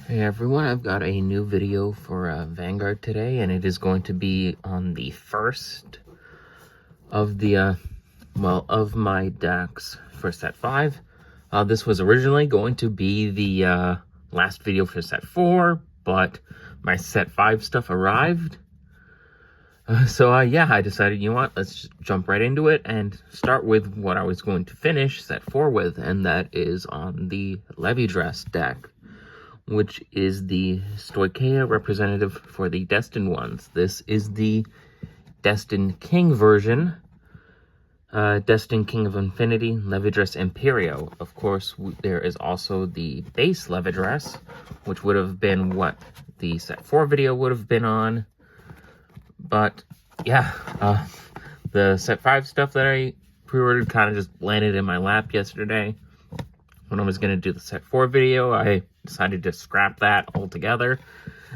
Hey everyone, I've got a new video for Vanguard today, and it is going to be on the first of the, of my decks for set 5. This was originally going to be the last video for set 4, but my set 5 stuff arrived. Yeah, I decided, you know what, let's just jump right into it and start with what I was going to finish set 4 with, and that is on the Levidras deck, which is the Stoicheia representative for the Destined ones. This is the Destined King version. Destined King of Infinity, Levidras Empireo. Of course, there is also the base Levidras, which would have been what the set 4 video would have been on. But, yeah, the set 5 stuff that I pre-ordered kind of just landed in my lap yesterday. When I was going to do the set 4 video, I decided to scrap that altogether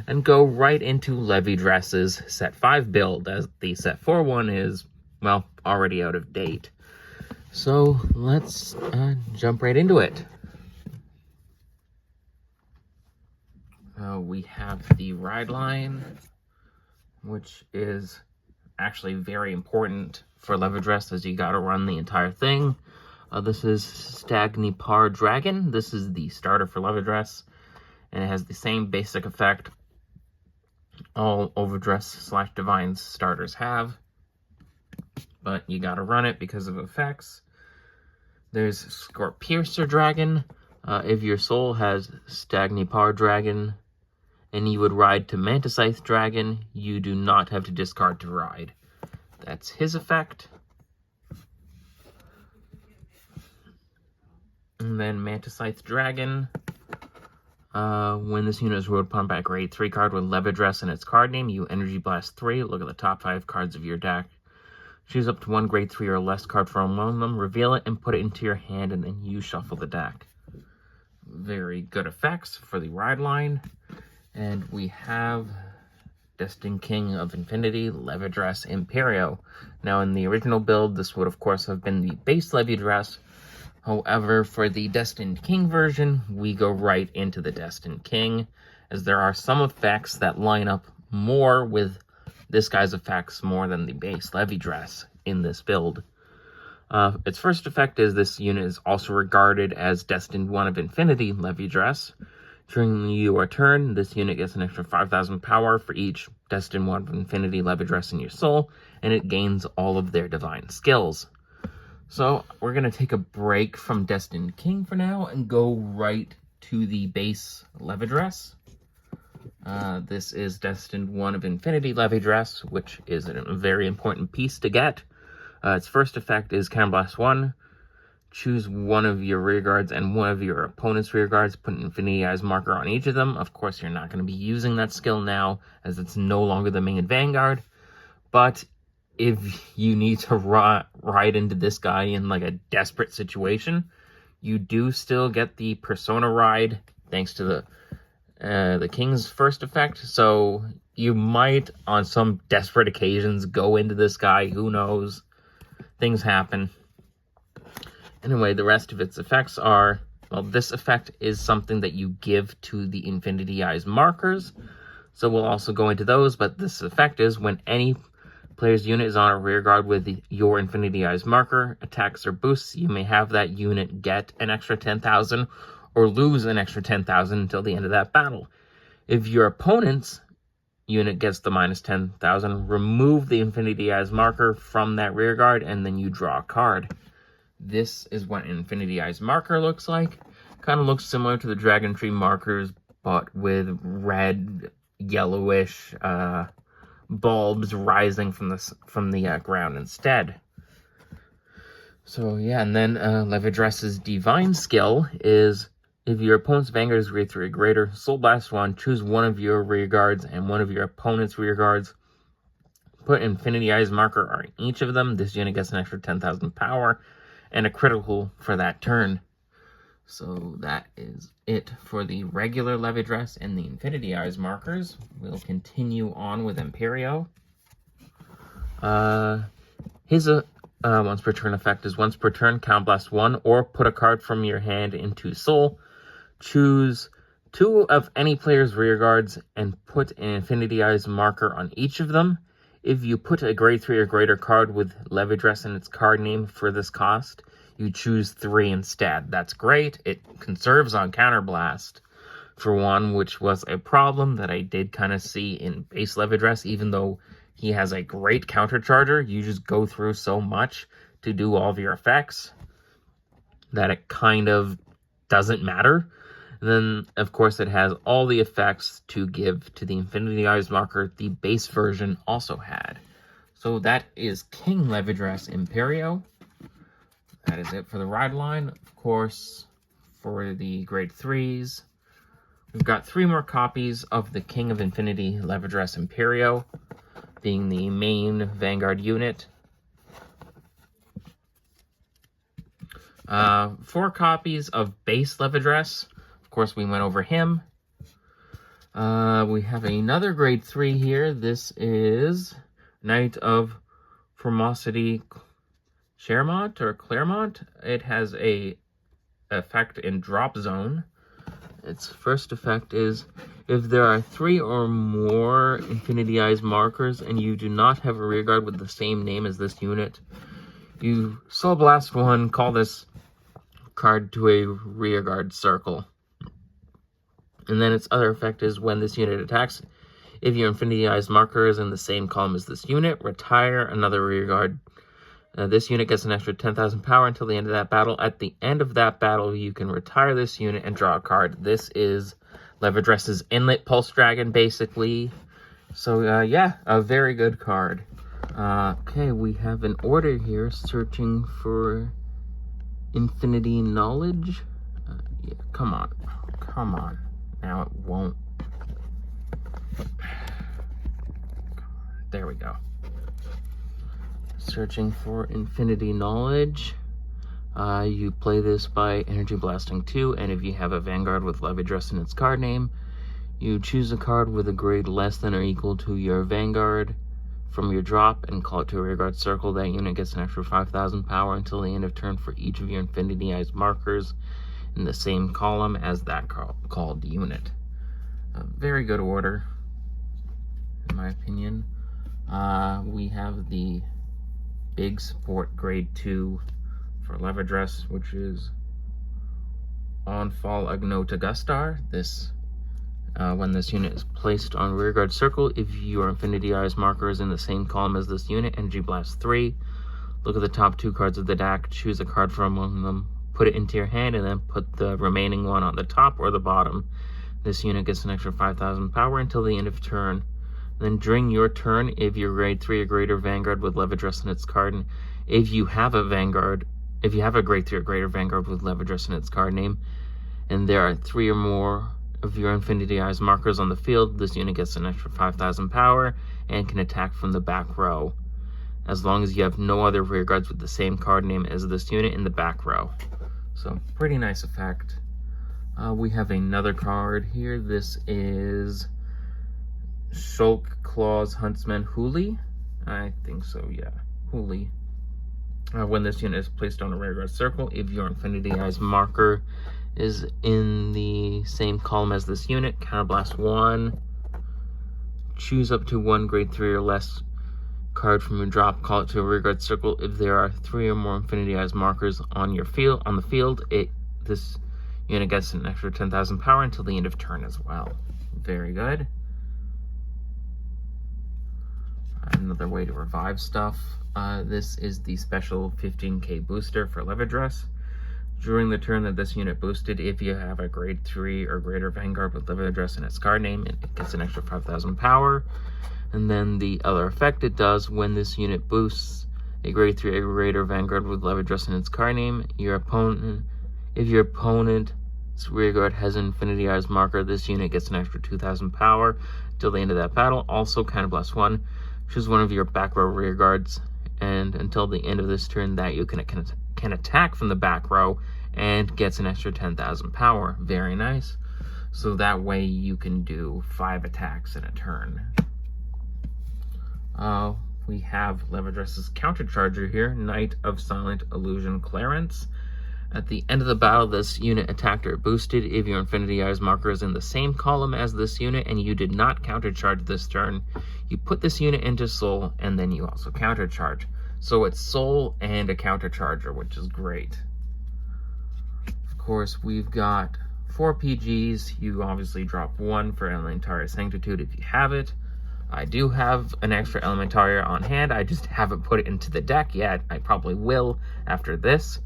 and go right into Levidras's set 5 build, as the set 4 one is, well, already out of date. So let's jump right into it. We have the ride line, which is actually very important for Levidras, as you got to run the entire thing. This is Stagnipar Dragon. This is the starter for Levidras, and it has the same basic effect all Overdress / DivineZ starters have, but you gotta run it because of effects. There's Scorpiercer Dragon. If your soul has Stagnipar Dragon and you would ride to Mantiscythe Dragon, you do not have to discard to ride. That's his effect. And then Mantiscythe Dragon. When this unit is ruled upon by a grade 3 card with Levidras in its card name, you Energy Blast 3. Look at the top 5 cards of your deck. Choose up to one grade 3 or less card from among them, reveal it, and put it into your hand, and then you shuffle the deck. Very good effects for the ride line. And we have Destined King of Infinity, Levidras Empireo. Now, in the original build, this would, of course, have been the base Levidras. However, for the Destined King version, we go right into the Destined King, as there are some effects that line up more with this guy's effects more than the base Levidras in this build. Its first effect is this unit is also regarded as Destined 1 of Infinity Levidras. During your turn, this unit gets an extra 5,000 power for each Destined 1 of Infinity Levidras in your soul, and it gains all of their divine skills. So we're going to take a break from Destined King for now and go right to the base Levidras. This is Destined 1 of Infinity Levidras, which is a very important piece to get. Its first effect is Counterblast 1. Choose one of your rearguards and one of your opponent's rearguards. Put an Infinity Eyes marker on each of them. Of course, you're not going to be using that skill now, as it's no longer the main Vanguard. But if you need to ride into this guy in like a desperate situation, you do still get the Persona ride thanks to the King's first effect. So you might, on some desperate occasions, go into this guy. Who knows? Things happen. Anyway, the rest of its effects are, well, this effect is something that you give to the Infinity Eyes markers. So we'll also go into those, but this effect is when any player's unit is on a rearguard with your Infinity Eyes marker, attacks or boosts, you may have that unit get an extra 10,000 or lose an extra 10,000 until the end of that battle. If your opponent's unit gets the minus 10,000, remove the Infinity Eyes marker from that rearguard, and then you draw a card. This is what an Infinity Eyes marker looks like. Kind of looks similar to the Dragon Tree markers, but with red, yellowish bulbs rising from the ground instead. So yeah, and then Levidras's Divine skill is, if your opponent's Vanguard is grade 3 or greater, Soul Blast 1, choose one of your rearguards and one of your opponent's rearguards. Put Infinity Eyes marker on each of them. This unit gets an extra 10,000 power and a critical for that turn. So that is it for the regular Levidras and the Infinity Eyes markers. We'll continue on with Empireo. His once per turn effect is once per turn, Counterblast 1, or put a card from your hand into Soul. Choose 2 of any player's rear guards and put an Infinity Eyes marker on each of them. If you put a grade 3 or greater card with Levidras in its card name for this cost, you choose 3 instead. That's great. It conserves on Counterblast, for one, which was a problem that I did kind of see in base Levidras. Even though he has a great countercharger, you just go through so much to do all of your effects that it kind of doesn't matter. And then, of course, it has all the effects to give to the Infinity Eyes marker the base version also had. So that is King Levidras Empireo. That is it for the ride line. Of course, for the grade 3s, we've got 3 more copies of the King of Infinity Levidras Empireo, being the main Vanguard unit. 4 copies of base Levidras. Of course, we went over him. We have another grade 3 here. This is Knight of Formosity Claremont. It has a effect in Drop Zone. Its first effect is, if there are 3 or more Infinity Eyes markers and you do not have a rearguard with the same name as this unit, you Soul Blast 1, call this card to a rearguard circle. And then its other effect is, when this unit attacks, if your Infinity Eyes marker is in the same column as this unit, retire another rearguard. This unit gets an extra 10,000 power until the end of that battle. At the end of that battle, you can retire this unit and draw a card. This is Levidras's Inlet Pulse Dragon, basically. So, yeah, a very good card. Okay, we have an order here searching for Infinity Knowledge. Yeah, come on. Come on. Now it won't. There we go. Searching for Infinity Knowledge. You play this by Energy Blasting 2, and if you have a Vanguard with Levidras in its card name, you choose a card with a grade less than or equal to your Vanguard from your drop and call it to a rearguard circle. That unit gets an extra 5,000 power until the end of turn for each of your Infinity Eyes markers in the same column as that called unit. A very good order, in my opinion. We have the big support grade 2 for Levidras, which is Onfall Agnota Gustar. This, when this unit is placed on rearguard circle, if your Infinity Eyes marker is in the same column as this unit, Energy Blast 3, look at the top 2 cards of the deck, choose a card from among them, put it into your hand, and then put the remaining one on the top or the bottom. This unit gets an extra 5,000 power until the end of turn. Then during your turn, if your grade 3 or greater Vanguard with Levidras in its card, if you have a grade 3 or greater Vanguard with Levidras in its card name, and there are 3 or more of your Infinity Eyes markers on the field, this unit gets an extra 5,000 power and can attack from the back row, as long as you have no other rearguards with the same card name as this unit in the back row. So, pretty nice effect. We have another card here. This is Shulk Claws Huntsman Huli. I think so, yeah. Huli. When this unit is placed on a rearguard circle, if your Infinity Eyes marker is in the same column as this unit, Counterblast 1. Choose up to 1 grade 3 or less card from your drop, call it to a rearguard circle. If there are 3 or more Infinity Eyes markers on the field, this unit gets an extra 10,000 power until the end of turn as well. Very good. Another way to revive stuff. This is the special 15k booster for Levidras. During the turn that this unit boosted, if you have a grade 3 or greater Vanguard with Levidras in its card name, it gets an extra 5,000 power. And then the other effect it does, when this unit boosts a grade 3 or greater Vanguard with Levidras in its card name, if your opponent's rearguard has an Infinity Eyes marker, this unit gets an extra 2,000 power till the end of that battle. Also, Counterblast 1, choose one of your back row rearguards, and until the end of this turn, that you can attack from the back row and gets an extra 10,000 power. Very nice. So that way you can do 5 attacks in a turn. We have Levidras's countercharger here, Knight of Silent Illusion Clarence. At the end of the battle, this unit attacked or boosted if your Infinity Eyes marker is in the same column as this unit and you did not countercharge this turn. You put this unit into Soul, and then you also countercharge. So it's Soul and a countercharger, which is great. Of course, we've got 4 PGs. You obviously drop 1 for Elementaria Sanctitude if you have it. I do have an extra Elementaria on hand. I just haven't put it into the deck yet. I probably will after this.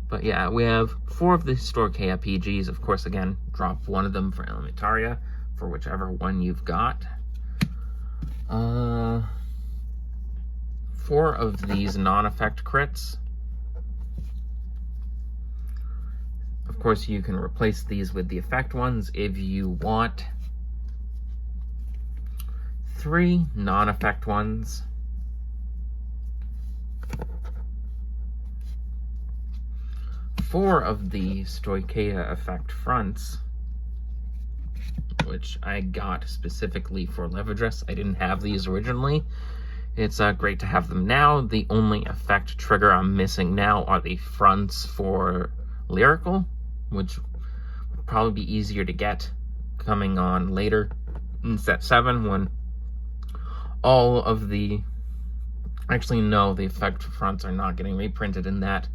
But yeah, we have 4 of the Stoicheia PGs. Of course, again, drop 1 of them for Elementaria, for whichever one you've got. 4 of these non-effect crits. Of course, you can replace these with the effect ones if you want. 3 non-effect ones. 4 of the Stoicheia effect fronts, which I got specifically for Levidras. I didn't have these originally. It's great to have them now. The only effect trigger I'm missing now are the fronts for Lyrical, which would probably be easier to get coming on later in set 7 when all of the... Actually, no, the effect fronts are not getting reprinted in that.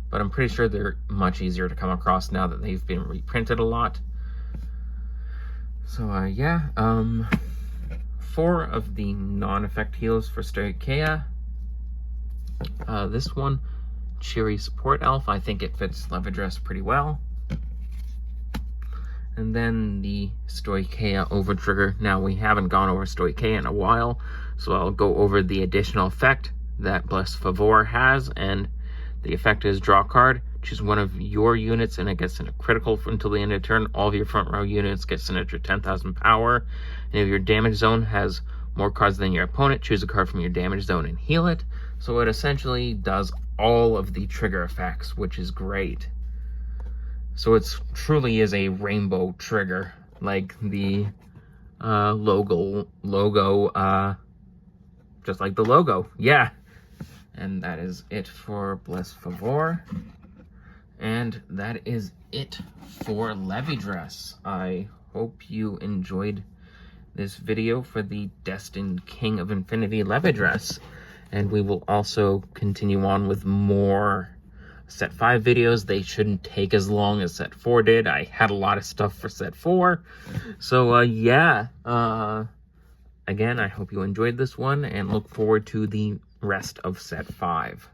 But I'm pretty sure they're much easier to come across now that they've been reprinted a lot. So, yeah. 4 of the non-effect heals for Stoicheia. This one, Cheery Support Elf. I think it fits Levidras pretty well. And then the Stoicheia Overtrigger. Now, we haven't gone over Stoicheia in a while, so I'll go over the additional effect that Bless Favor has, and the effect is draw a card, choose one of your units, and it gets in a critical until the end of the turn. All of your front row units gets an extra 10,000 power. And if your damage zone has more cards than your opponent, choose a card from your damage zone and heal it. So it essentially does all of the trigger effects, which is great. So it truly is a rainbow trigger, like the logo, just like the logo, yeah. And that is it for Bless Favor. And that is it for Levidras. I hope you enjoyed this video for the Destined King of Infinity Levidras. And we will also continue on with more Set 5 videos. They shouldn't take as long as Set 4 did. I had a lot of stuff for Set 4. So, yeah. Again, I hope you enjoyed this one and look forward to the rest of Set 5.